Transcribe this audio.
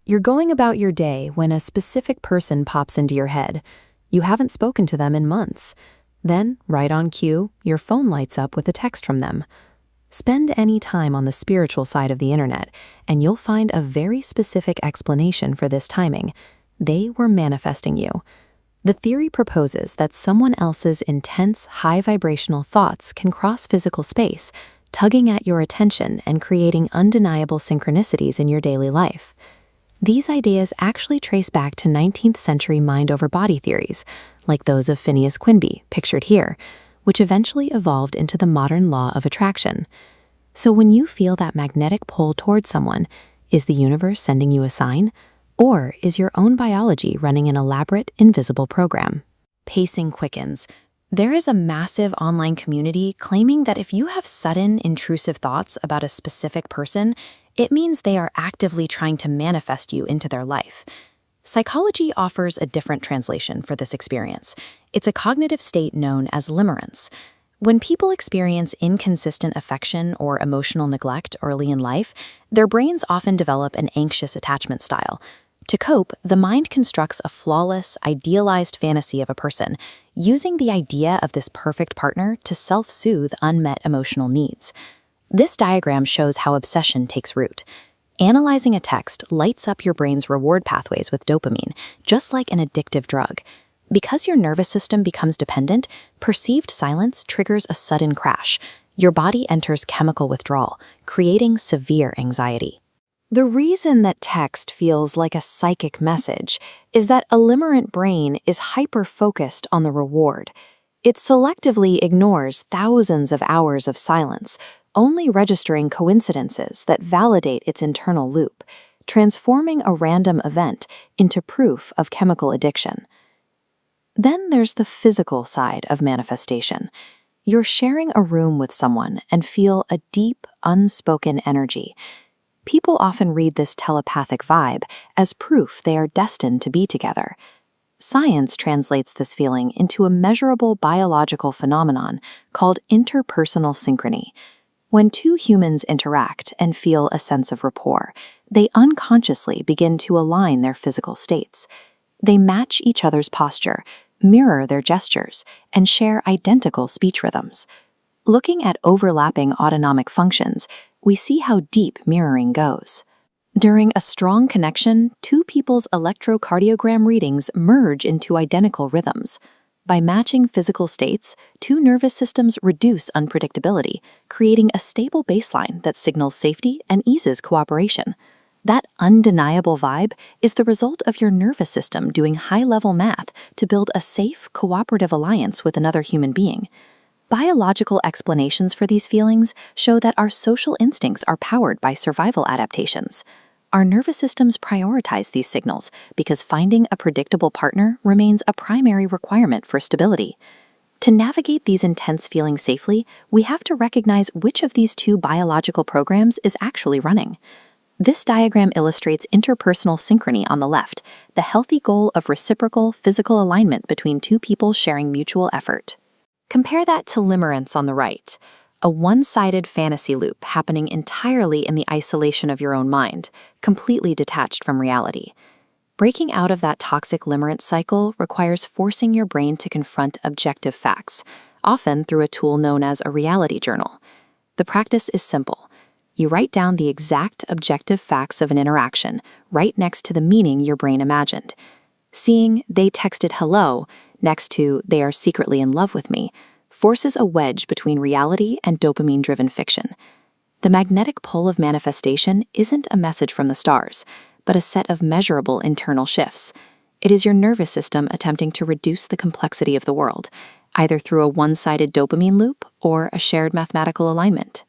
You're going about your day when a specific person pops into your head. You haven't spoken to them in months. Then, right on cue, your phone lights up with a text from them. Spend any time on the spiritual side of the internet, and you'll find a very specific explanation for this timing. They were manifesting you. The theory proposes that someone else's intense, high-vibrational thoughts can cross physical space, tugging at your attention and creating undeniable synchronicities in your daily life. These ideas actually trace back to 19th century mind-over-body theories, like those of Phineas Quimby, pictured here, which eventually evolved into the modern law of attraction. So when you feel that magnetic pull towards someone, is the universe sending you a sign? Or is your own biology running an elaborate, invisible program? Pacing quickens. There is a massive online community claiming that if you have sudden, intrusive thoughts about a specific person, it means they are actively trying to manifest you into their life. Psychology offers a different translation for this experience. It's a cognitive state known as limerence. When people experience inconsistent affection or emotional neglect early in life, their brains often develop an anxious attachment style. To cope, the mind constructs a flawless, idealized fantasy of a person, using the idea of this perfect partner to self-soothe unmet emotional needs. This diagram shows how obsession takes root. Analyzing a text lights up your brain's reward pathways with dopamine, just like an addictive drug. Because your nervous system becomes dependent, perceived silence triggers a sudden crash. Your body enters chemical withdrawal, creating severe anxiety. The reason that text feels like a psychic message is that a limerent brain is hyper-focused on the reward. It selectively ignores thousands of hours of silence, only registering coincidences that validate its internal loop, transforming a random event into proof of chemical addiction. Then there's the physical side of manifestation. You're sharing a room with someone and feel a deep, unspoken energy. People often read this telepathic vibe as proof they are destined to be together. Science translates this feeling into a measurable biological phenomenon called interpersonal synchrony. When two humans interact and feel a sense of rapport, they unconsciously begin to align their physical states. They match each other's posture, mirror their gestures, and share identical speech rhythms. Looking at overlapping autonomic functions, we see how deep mirroring goes. During a strong connection, two people's electrocardiogram readings merge into identical rhythms. By matching physical states, two nervous systems reduce unpredictability, creating a stable baseline that signals safety and eases cooperation. That undeniable vibe is the result of your nervous system doing high-level math to build a safe, cooperative alliance with another human being. Biological explanations for these feelings show that our social instincts are powered by survival adaptations. Our nervous systems prioritize these signals because finding a predictable partner remains a primary requirement for stability. To navigate these intense feelings safely, we have to recognize which of these two biological programs is actually running. This diagram illustrates interpersonal synchrony on the left, the healthy goal of reciprocal physical alignment between two people sharing mutual effort. Compare that to limerence on the right, a one-sided fantasy loop happening entirely in the isolation of your own mind, completely detached from reality. Breaking out of that toxic limerence cycle requires forcing your brain to confront objective facts, often through a tool known as a reality journal. The practice is simple. You write down the exact objective facts of an interaction right next to the meaning your brain imagined. Seeing "they texted hello" next to "they are secretly in love with me" forces a wedge between reality and dopamine-driven fiction. The magnetic pull of manifestation isn't a message from the stars, but a set of measurable internal shifts. It is your nervous system attempting to reduce the complexity of the world, either through a one-sided dopamine loop or a shared mathematical alignment.